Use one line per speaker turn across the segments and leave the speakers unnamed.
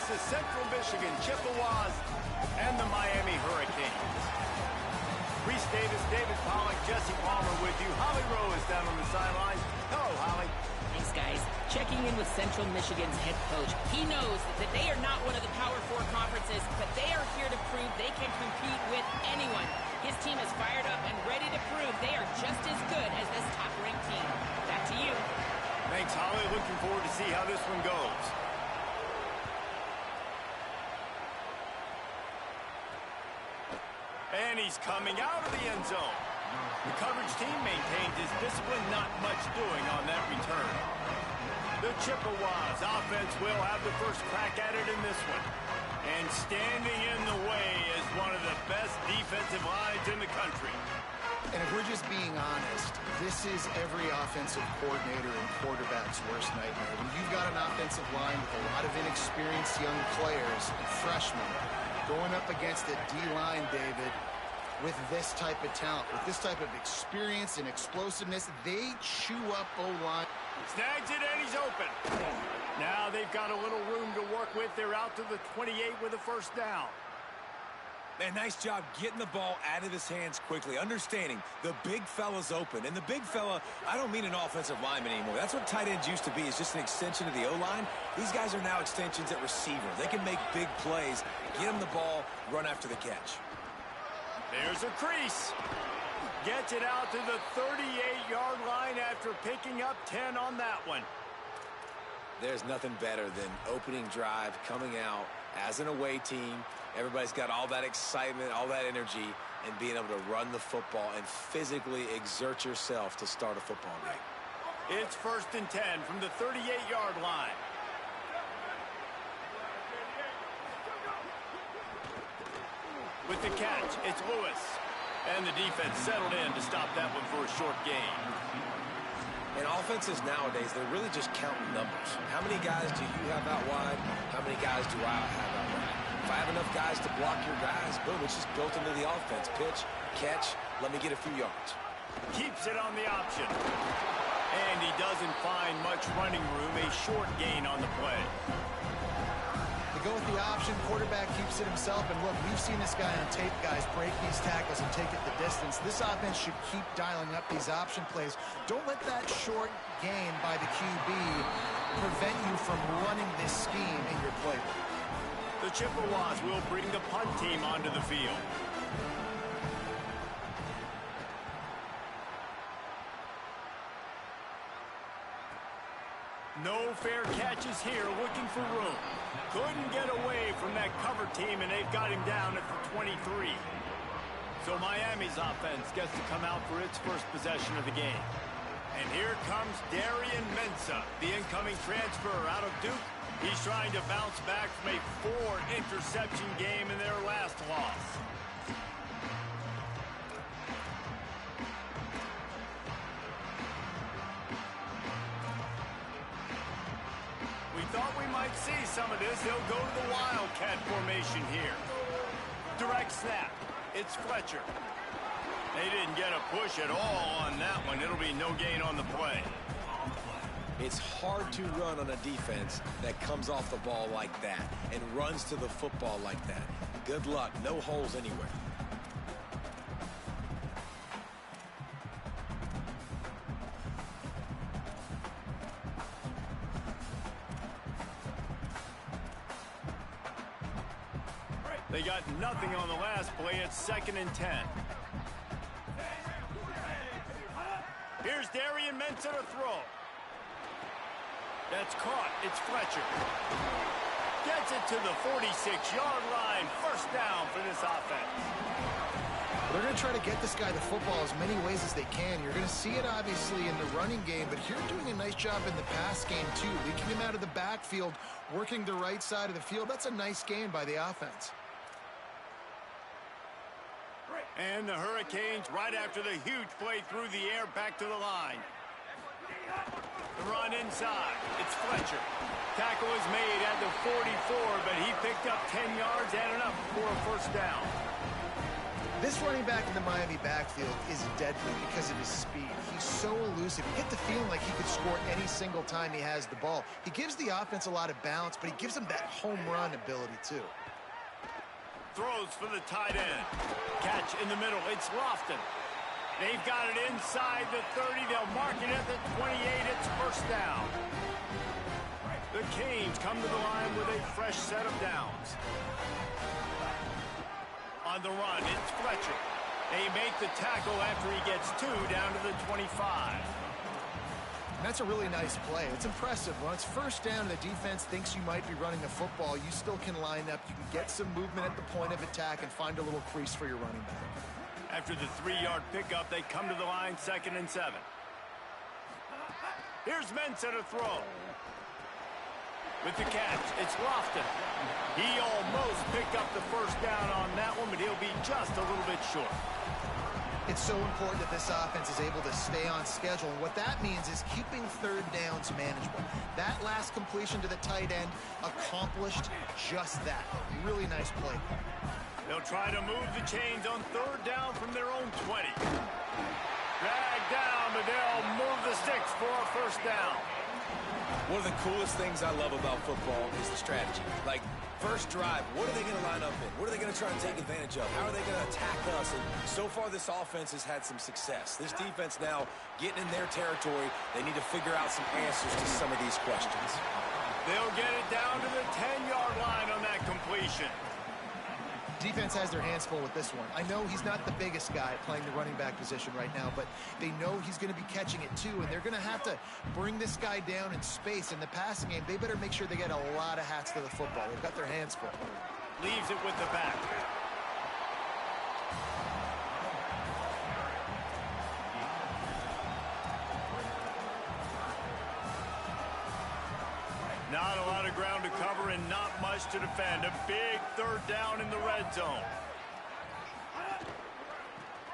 It's the Central Michigan Chippewas and the Miami Hurricanes. Reese Davis, David Pollack, Jesse Palmer with you. Holly Rowe is down on the sideline. Hello, Holly.
Thanks, guys. Checking in with Central Michigan's head coach. He knows that they are not one of the Power 4 conferences, but they are here to prove they can compete with anyone. His team is fired up and ready to prove they are just as good as this top-ranked team. Back to you.
Thanks, Holly. Looking forward to see how this one goes. And he's coming out of the end zone. The coverage team maintains his discipline, not much doing on that return. The Chippewas offense will have the first crack at it in this one. And standing in the way is one of the best defensive lines in the country.
And if we're just being honest, this is every offensive coordinator and quarterback's worst nightmare. When you've got an offensive line with a lot of inexperienced young players and freshmen going up against a D-line, David, with this type of talent, with this type of experience and explosiveness, they chew up O-line.
Snags it and he's open. Now they've got a little room to work with. They're out to the 28 with a first down.
Man, nice job getting the ball out of his hands quickly, understanding the big fella's open. And the big fella, I don't mean an offensive lineman anymore. That's what tight ends used to be, is just an extension of the O-line. These guys are now extensions at receiver. They can make big plays, get him the ball, run after the catch.
There's a crease. Gets it out to the 38-yard line after picking up 10 on that one.
There's nothing better than opening drive, coming out as an away team. Everybody's got all that excitement, all that energy, and being able to run the football and physically exert yourself to start a football game.
It's 1st and 10 from the 38-yard line. With the catch, it's Lewis. And the defense settled in to stop that one for a short gain.
And offenses nowadays, they're really just counting numbers. How many guys do you have out wide? How many guys do I have out wide? If I have enough guys to block your guys, boom, it's just built into the offense. Pitch, catch, let me get a few yards.
Keeps it on the option. And he doesn't find much running room, a short gain on the play.
Go with the option, quarterback keeps it himself, and look, we've seen this guy on tape, guys, break these tackles and take it the distance. This offense should keep dialing up these option plays. Don't let that short gain by the QB prevent you from running this scheme in your playbook.
The Chippewas will bring the punt team onto the field. No fair catches here, looking for room. Couldn't get away from that cover team, and they've got him down at the 23. So Miami's offense gets to come out for its first possession of the game. And here comes Darian Mensah, the incoming transfer out of Duke. He's trying to bounce back from a 4-interception game in their last loss. Thought we might see some of this. They'll go to the Wildcat formation here. Direct snap. It's Fletcher. They didn't get a push at all on that one. It'll be no gain on the play.
It's hard to run on a defense that comes off the ball like that and runs to the football like that. Good luck. No holes anywhere.
They got nothing on the last play. It's 2nd and 10. Here's Darian Mensah to throw. That's caught. It's Fletcher. Gets it to the 46-yard line. First down for this offense.
They're going to try to get this guy the football as many ways as they can. You're going to see it, obviously, in the running game, but here doing a nice job in the pass game, too. Leaking him out of the backfield, working the right side of the field. That's a nice gain by the offense.
And the Hurricanes, right after the huge play through the air, back to the line. The run inside. It's Fletcher. Tackle is made at the 44, but he picked up 10 yards and enough for a first down.
This running back in the Miami backfield is deadly because of his speed. He's so elusive. You get the feeling like he could score any single time he has the ball. He gives the offense a lot of balance, but he gives them that home run ability too.
Throws for the tight end. Catch in the middle. It's Lofton. They've got it inside the 30. They'll mark it at the 28. It's first down. The Canes come to the line with a fresh set of downs. On the run, it's Fletcher. They make the tackle after he gets 2 down to the 25.
That's a really nice play. It's impressive. When it's first down and the defense thinks you might be running the football, you still can line up. You can get some movement at the point of attack and find a little crease for your running back.
After the 3-yard pickup, they come to the line 2nd and 7. Here's Mensah to throw. With the catch, it's Lofton. He almost picked up the first down on that one, but he'll be just a little bit short.
It's so important that this offense is able to stay on schedule, and what that means is keeping third downs manageable. That last completion to the tight end accomplished just that. Really nice play.
They'll try to move the chains on 3rd down from their own 20. Dragged down, but they'll move the sticks for a first down.
One of the coolest things I love about football is the strategy. Like, first drive, what are they going to line up in? What are they going to try and take advantage of? How are they going to attack us? And so far, this offense has had some success. This defense now getting in their territory. They need to figure out some answers to some of these questions.
They'll get it down to the 10-yard line on that completion.
Defense has their hands full with this one. I know he's not the biggest guy playing the running back position right now, but they know he's going to be catching it too, and they're going to have to bring this guy down in space. In the passing game, they better make sure they get a lot of hats to the football. They've got their hands full.
Leaves it with the back. Not a lot of ground to cover and not much to defend. A big 3rd down in the red zone.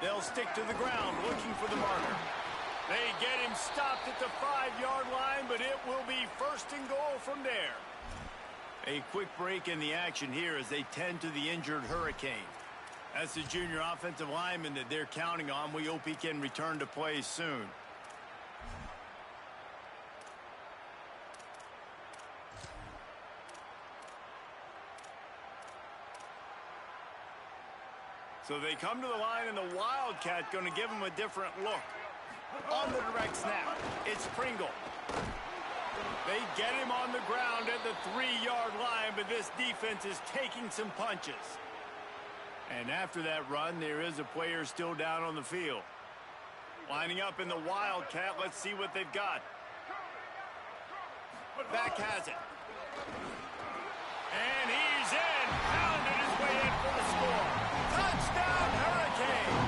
They'll stick to the ground looking for the marker. They get him stopped at the 5-yard line, but it will be 1st and goal from there. A quick break in the action here as they tend to the injured Hurricane. That's the junior offensive lineman that they're counting on. We hope he can return to play soon. So they come to the line, and the Wildcat going to give him a different look. On the direct snap, it's Pringle. They get him on the ground at the 3-yard line, but this defense is taking some punches. And after that run, there is a player still down on the field. Lining up in the Wildcat, let's see what they've got. Back has it. And he's in, pounded his way in for the score. Touchdown, Hurricane!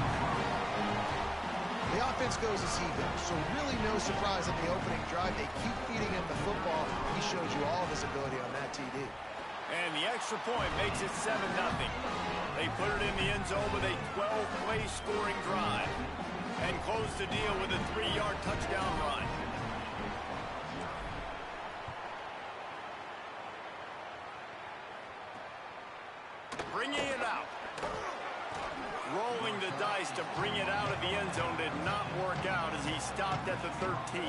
The offense goes as he goes, so really no surprise on the opening drive. They keep feeding him the football. He shows you all of his ability on that TD.
And the extra point makes it 7-0. They put it in the end zone with a 12-play scoring drive and close the deal with a 3-yard touchdown run. Bringing it out. Rolling the dice to bring it out of the end zone did not work out as he stopped at the 13.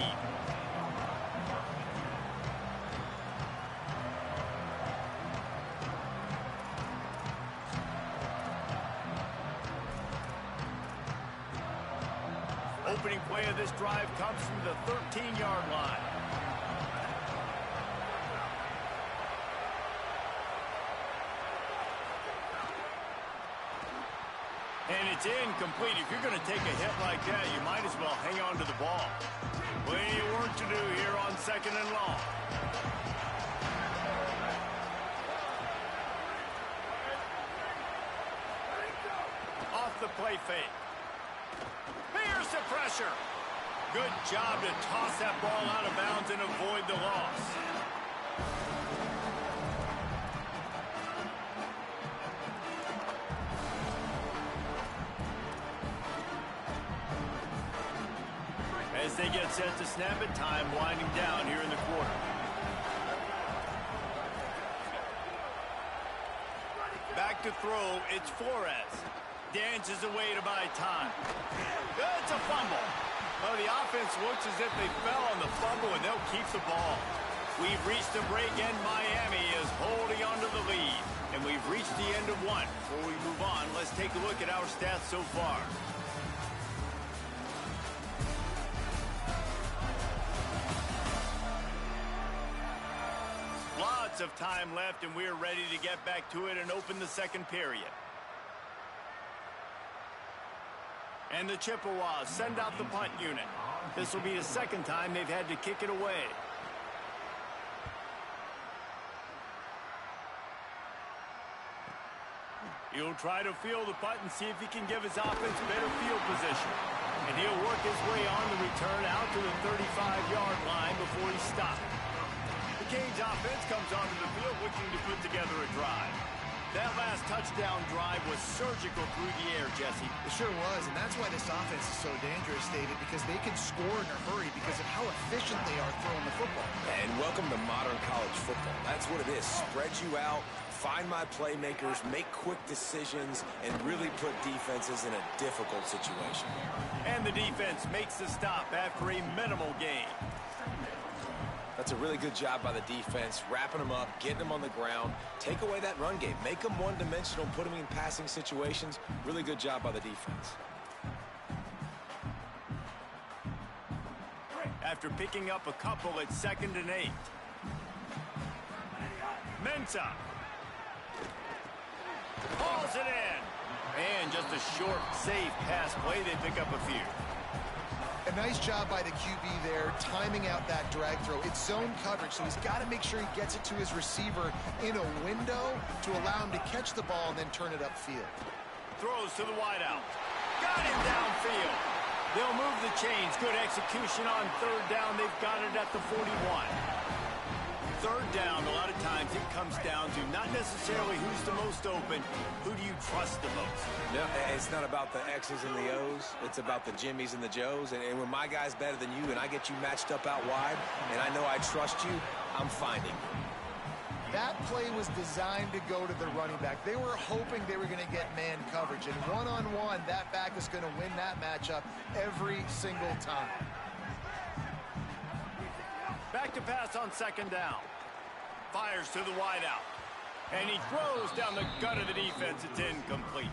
Opening play of this drive comes from the 13-yard line. And it's incomplete. If you're going to take a hit like that, you might as well hang on to the ball. Plenty of work to do here on 2nd and long. Off the play fake. Here's the pressure. Good job to toss that ball out of bounds and avoid the loss. As they get set to snap it, time winding down here in the quarter. Back to throw, it's Flores. dances away to buy time. It's a fumble. Well, the offense looks as if they fell on the fumble, and they'll keep the ball. We've reached the break, and Miami is holding on to the lead. And we've reached the end of one. Before we move on, let's take a look at our stats so far. Lots of time left, and we're ready to get back to it and open the second period. And the Chippewas send out the punt unit. This will be the second time they've had to kick it away. He'll try to field the punt and see if he can give his offense better field position. And he'll work his way on the return out to the 35-yard line before he stopped. The Canes offense comes onto the field looking to put together a drive. That last touchdown drive was surgical through the air, Jesse.
It sure was, and that's why this offense is so dangerous, David, because they can score in a hurry because of how efficient they are throwing the football.
And welcome to modern college football. That's what it is. Spread you out, find my playmakers, make quick decisions, and really put defenses in a difficult situation.
And the defense makes the stop after a minimal gain.
That's a really good job by the defense, wrapping them up, getting them on the ground. Take away that run game. Make them one-dimensional, put them in passing situations. Really good job by the defense.
After picking up a couple at 2nd and 8. Mensah. Hauls it in. And just a short, safe pass play. They pick up a few.
A nice job by the QB there, timing out that drag throw. It's zone coverage, so he's got to make sure he gets it to his receiver in a window to allow him to catch the ball and then turn it upfield.
Throws to the wideout. Got him downfield. They'll move the chains. Good execution on 3rd down. They've got it at the 41. 3rd down, a lot of times it comes down to not necessarily who's the most open, who do you trust the most?
No, it's not about the X's and the O's. It's about the Jimmys and the Joes. And when my guy's better than you and I get you matched up out wide and I know I trust you, I'm finding you.
That play was designed to go to the running back. They were hoping they were going to get man coverage. And one-on-one, that back is going to win that matchup every single time.
Back to pass on 2nd down. Fires to the wideout. And he throws down the gut of the defense. It's incomplete.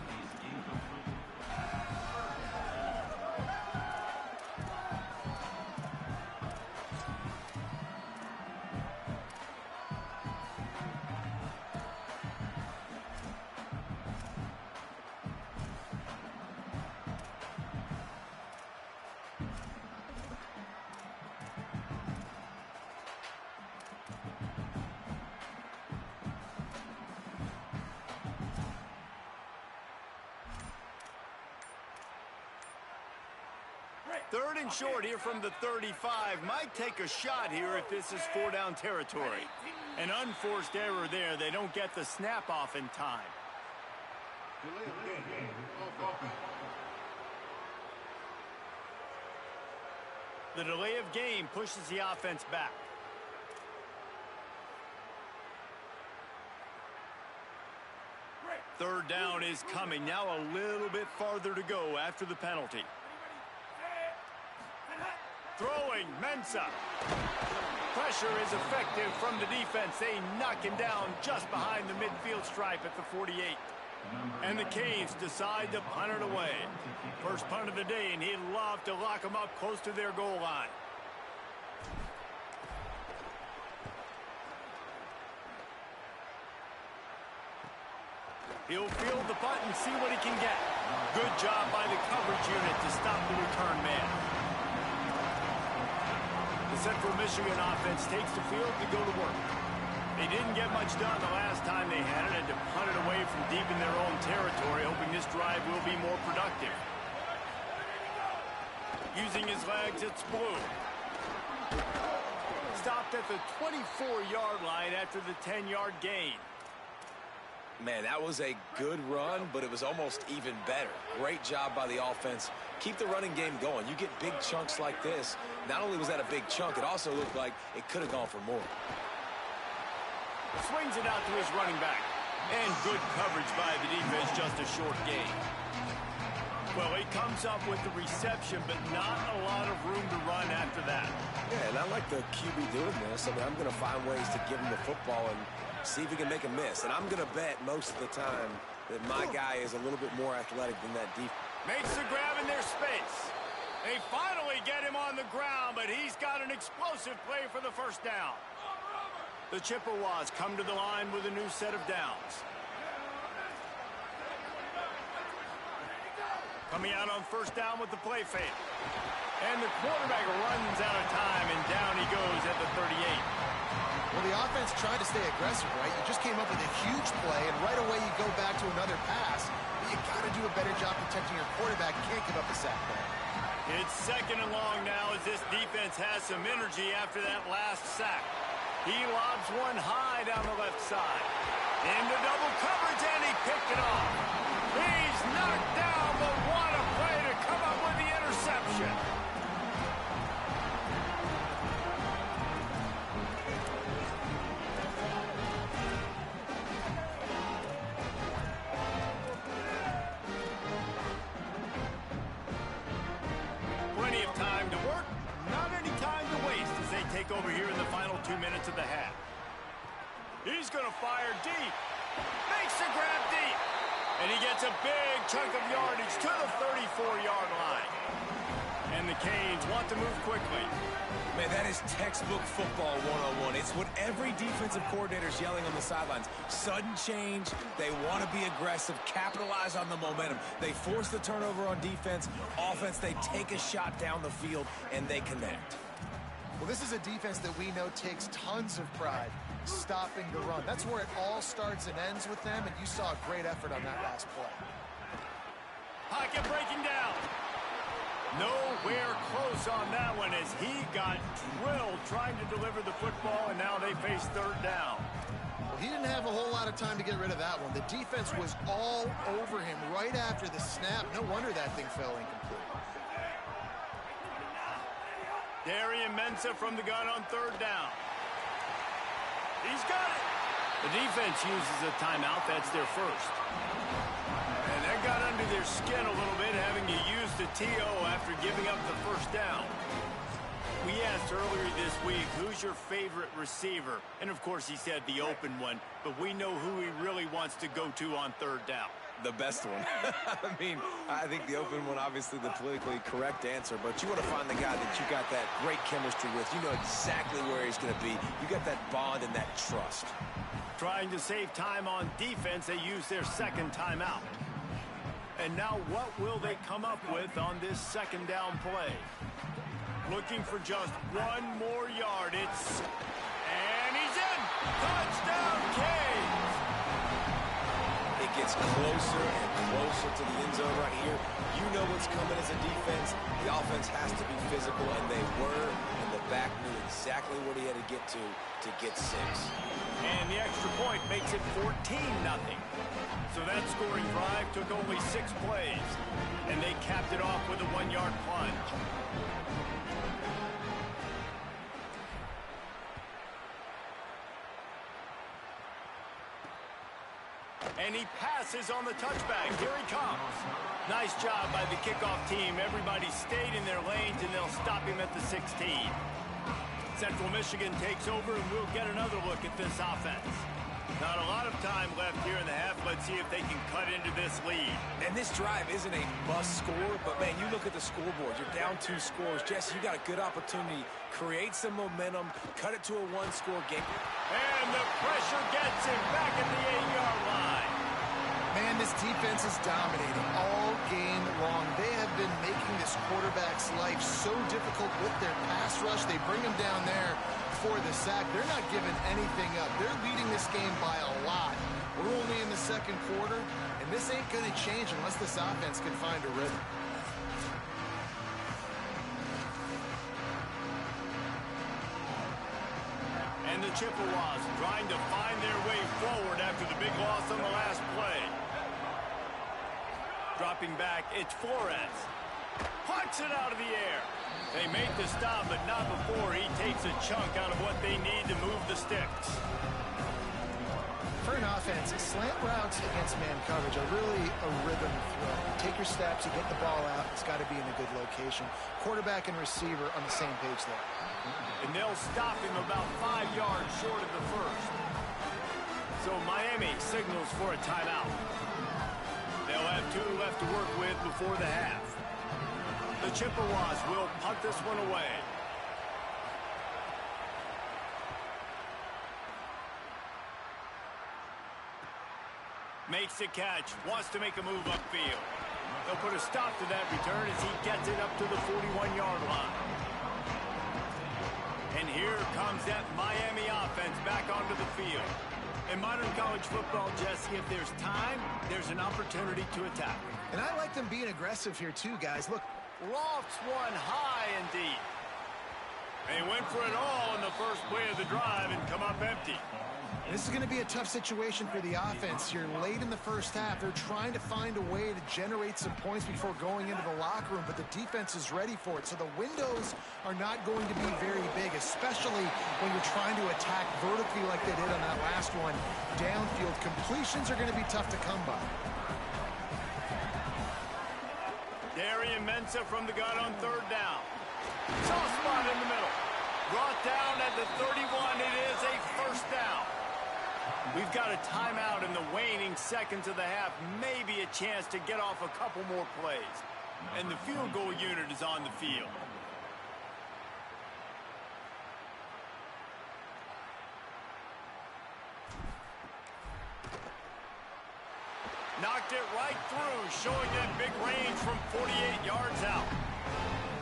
Third and short here from the 35. Might take a shot here if this is 4-down territory. An unforced error there. They don't get the snap off in time. The delay of game pushes the offense back. Third down is coming. Now a little bit farther to go after the penalty. Throwing, Mensah. Pressure is effective from the defense. They knock him down just behind the midfield stripe at the 48. And the Canes decide to punt it away. First punt of the day, and he'd love to lock them up close to their goal line. He'll field the punt and see what he can get. Good job by the coverage unit to stop the return man. The Central Michigan offense takes the field to go to work. They didn't get much done the last time they had it, and to punt it away from deep in their own territory, hoping this drive will be more productive. Using his legs, it's Blue. Stopped at the 24-yard line after the 10-yard gain.
Man, that was a good run, but it was almost even better. Great job by the offense. Keep the running game going. You get big chunks like this. Not only was that a big chunk, it also looked like it could have gone for more.
Swings it out to his running back. And good coverage by the defense, just a short gain. Well, he comes up with the reception, but not a lot of room to run after that.
Yeah, and I like the QB doing this. I mean, I'm going to find ways to give him the football and see if he can make a miss. And I'm going to bet most of the time that my guy is a little bit more athletic than that defense.
Makes the grab in their space. They finally get him on the ground, but he's got an explosive play for the first down. The Chippewas come to the line with a new set of downs. Coming out on first down with the play fake. And the quarterback runs out of time, and down he goes at the 38.
Well, the offense tried to stay aggressive, right? You just came up with a huge play, and right away you go back to another pass. But you got to do a better job protecting your quarterback. You can't give up a sack there.
It's second and long now as this defense has some energy after that last sack. He lobs one high down the left side. Into double coverage, and he picked it off. He's knocked down, but what a play to come up with the interception. Plenty of time to work, not any time to waste as they take over here in the final 2 minutes of the half. He's going to fire deep. Makes the grab deep. And he gets a big chunk of yardage to the 34-yard line. And the Canes want to move quickly.
Man, that is textbook football 101. It's what every defensive coordinator is yelling on the sidelines. Sudden change. They want to be aggressive, capitalize on the momentum. They force the turnover on defense. Offense, they take a shot down the field, and they connect.
Well, this is a defense that we know takes tons of pride stopping the run. That's where it all starts and ends with them, and you saw a great effort on that last play.
Pocket breaking down. Nowhere close on that one as he got drilled trying to deliver the football, and now they face third down.
Well, he didn't have a whole lot of time to get rid of that one. The defense was all over him right after the snap. No wonder that thing fell incomplete.
Darian Mensah from the gun on third down. He's got it. The defense uses a timeout. That's their first. And that got under their skin a little bit, having to use the TO after giving up the first down. We asked earlier this week, who's your favorite receiver? And, of course, he said the open one, but we know who he really wants to go to on third down.
The best one. I mean, I think the open one, obviously the politically correct answer, but you want to find the guy that you got that great chemistry with. You know exactly where he's going to be. You got that bond and that trust.
Trying to save time on defense, they use their second timeout. And now what will they come up with on this second down play? Looking for just one more yard. And he's in! Touchdown, Canes!
It gets closer and closer to the end zone right here. You know what's coming as a defense. The offense has to be physical, and they were, and the back knew exactly what he had to get to get 6.
And the extra point makes it 14-0. So that scoring drive took only 6 plays, and they capped it off with a 1-yard plunge. And he passes on the touchback. Here he comes. Nice job by the kickoff team. Everybody stayed in their lanes, and they'll stop him at the 16. Central Michigan takes over, and we'll get another look at this offense. Not a lot of time left here in the half. Let's see if they can cut into this lead.
And this drive isn't a must score, but, man, you look at the scoreboard. You're down 2 scores. Jesse, you got a good opportunity. Create some momentum. Cut it to a 1-score game.
And the pressure gets him back at the 8-yard line.
Man, this defense is dominating all game long. They have been making this quarterback's life so difficult with their pass rush. They bring him down there for the sack. They're not giving anything up. They're leading this game by a lot. We're only in the second quarter, and this ain't going to change unless this offense can find a rhythm.
And the Chippewas trying to find their way forward after the big loss on the last play. Dropping back, it's Flores. Punts it out of the air. They make the stop, but not before he takes a chunk out of what they need to move the sticks.
for an offense, slant routes against man coverage are really a rhythm throw. You take your steps, you get the ball out, it's got to be in a good location. Quarterback and receiver on the same page there.
And they'll stop him about 5 yards short of the first. So Miami signals for a timeout. They'll have 2 left to work with before the half. The Chippewas will punt this one away. Makes the catch, wants to make a move upfield. They'll put a stop to that return as he gets it up to the 41-yard line. And here comes that Miami offense back onto the field. In modern college football, Jesse, if there's time, there's an opportunity to attack.
And I like them being aggressive here too, guys. Look,
Lofts one high and deep. They went for it all in the first play of the drive and come up empty.
this is going to be a tough situation for the offense here. Late in the first half, they're trying to find a way to generate some points before going into the locker room, but the defense is ready for it. So the windows are not going to be very big, especially when you're trying to attack vertically like they did on that last one. Downfield completions are going to be tough to come by.
Darian Mensah from the gun on third down. Soft spot in the middle. Brought down at the 31. It is a first down. We've got a timeout in the waning seconds of the half. Maybe a chance to get off a couple more plays. And the field goal unit is on the field. Knocked it right through, showing that big range from 48 yards out.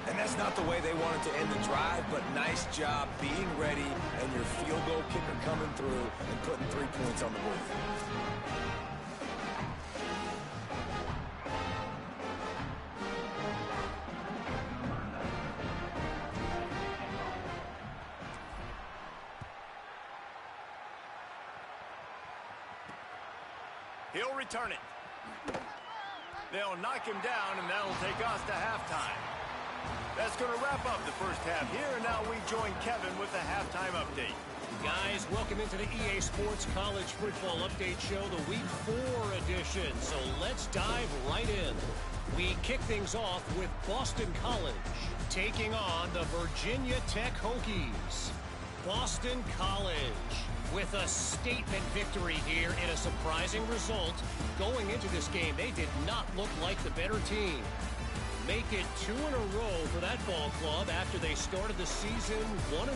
And that's not the way they wanted to end the drive, but nice job being ready and your field goal kicker coming through and putting 3 points on the board.
He'll return it. They'll knock him down, and that'll take us to halftime. That's going to wrap up the first half here, and now we join Kevin with the halftime update.
Guys, welcome into the EA Sports College Football Update Show, the Week 4 edition. So let's dive right in. We kick things off with Boston College taking on the Virginia Tech Hokies. Boston College with a statement victory here in a surprising result. Going into this game, they did not look like the better team. Make it 2 in a row for that ball club after they started the season 1-1.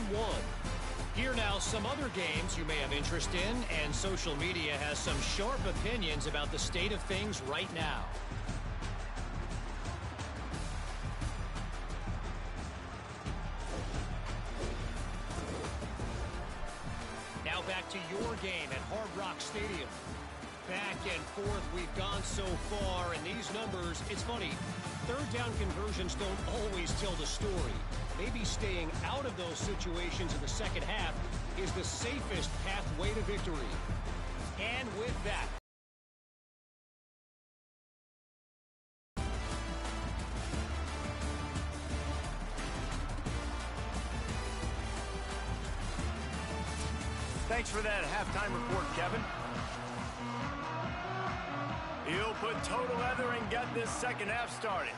Here now, some other games you may have interest in, and social media has some sharp opinions about the state of things right now. Now back to your game at Hard Rock Stadium. Back and forth we've gone so far, and these numbers, it's funny, third down conversions don't always tell the story. Maybe staying out of those situations in the second half is the safest pathway to victory. And with that,
Thanks for that halftime report, Kevin. He'll put total leather and get this second half started.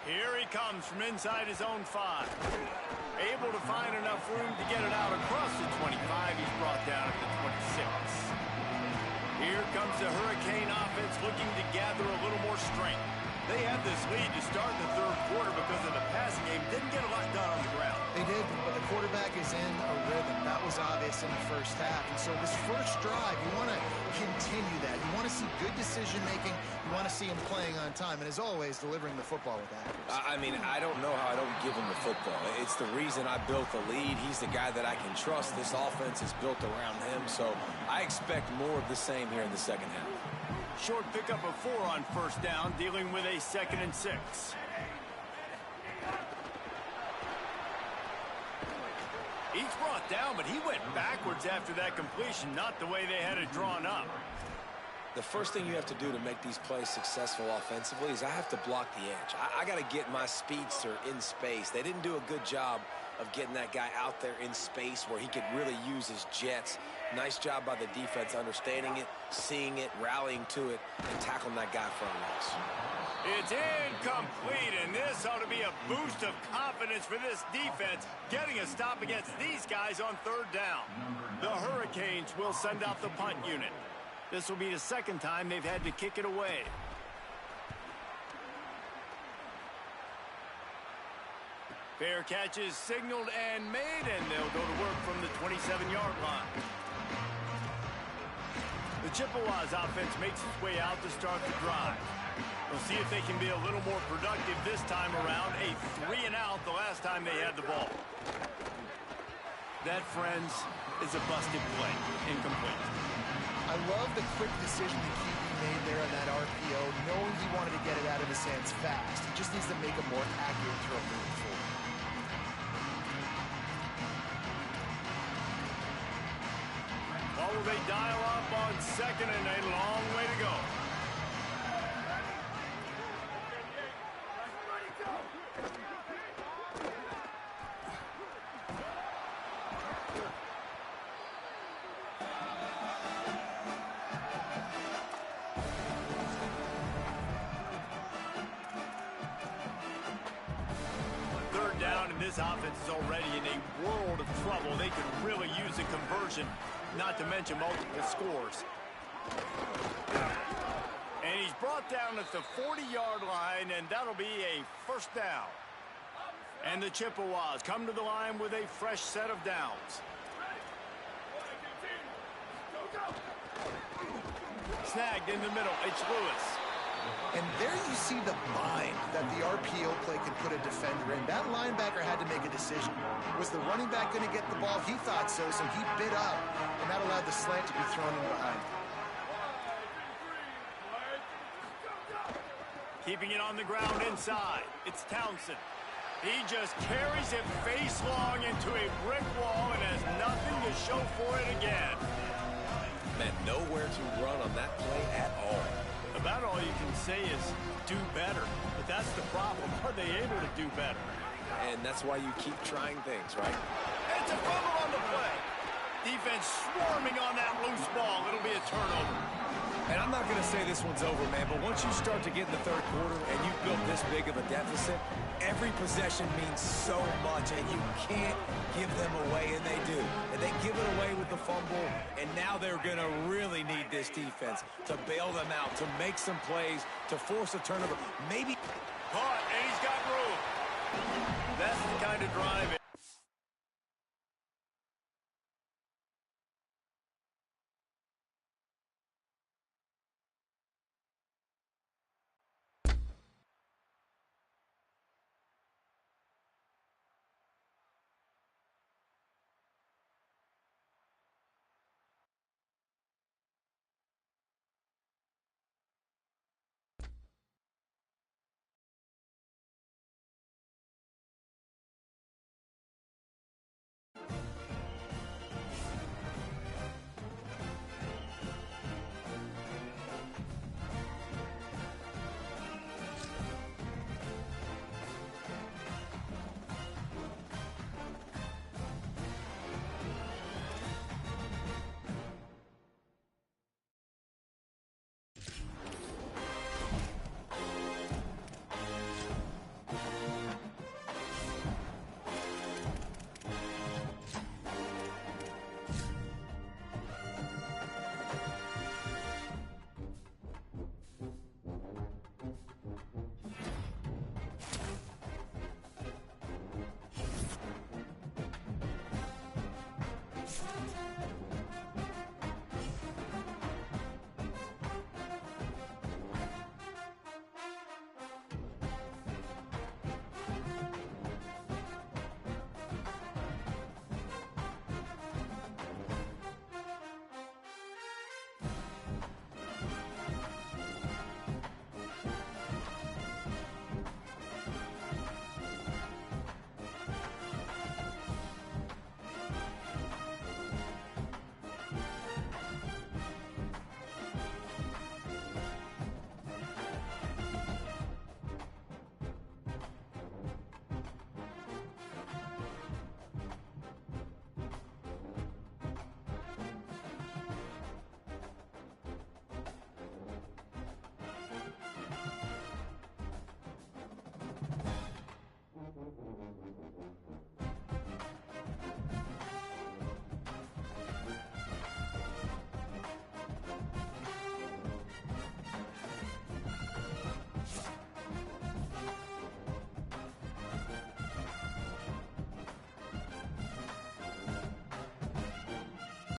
Here he comes from inside his own 5. Able to find enough room to get it out across the 25. He's brought down at the 26. Here comes the Hurricane offense looking to gather a little more strength. They had this lead to start the third quarter because of the passing game. Didn't get a lot done on the ground.
They did, but the quarterback is in a rhythm. That was obvious in the first half. And so this first drive, you want to continue that. You want to see good decision-making. You want to see him playing on time. And as always, delivering the football with accuracy.
I mean, I don't know how I don't give him the football. It's the reason I built the lead. He's the guy that I can trust. This offense is built around him. So I expect more of the same here in the second half.
Short pickup of 4 on first down, dealing with a 2nd and 6. He's brought down, but he went backwards after that completion, not the way they had it drawn up.
The first thing you have to do to make these plays successful offensively is I have to block the edge. I got to get my speedster in space. They didn't do a good job of getting that guy out there in space where he could really use his jets. Nice job by the defense understanding it, seeing it, rallying to it, and tackling that guy for a loss.
It's incomplete, and this ought to be a boost of confidence for this defense, getting a stop against these guys on third down. The Hurricanes will send out the punt unit. This will be the second time they've had to kick it away. Fair catch is signaled and made, and they'll go to work from the 27-yard line. The Chippewas offense makes its way out to start the drive. We'll see if they can be a little more productive this time around. A 3-and-out the last time they had the ball. That, friends, is a busted play. Incomplete.
I love the quick decision the QB made there on that RPO, knowing he wanted to get it out of his hands fast. He just needs to make a more accurate throw moving forward.
Or will they dial up on second and a long way to go? Third down, and this offense is already in a world of trouble. They could really use a conversion, not to mention multiple scores. And he's brought down at the 40-yard line, and that'll be a first down. And the Chippewas come to the line with a fresh set of downs. Snagged in the middle, it's Lewis.
And there you see the bind that the RPO play can put a defender in. That linebacker had to make a decision. Was the running back going to get the ball? He thought so, so he bit up, and that allowed the slant to be thrown in behind.
Keeping it on the ground inside, it's Townsend. He just carries it face long into a brick wall and has nothing to show for it again.
Man, nowhere to run on that play at all.
About all you can say is do better. But that's the problem. Are they able to do better?
And that's why you keep trying things, right?
It's a fumble on the play. Defense swarming on that loose ball. It'll be a turnover.
And I'm not going to say this one's over, man, but once you start to get in the third quarter and you've built this big of a deficit, every possession means so much, and you can't give them away, and they do. And they give it away with the fumble, and now they're going to really need this defense to bail them out, to make some plays, to force a turnover. Maybe.
Caught, and he's got room. That's the kind of drive.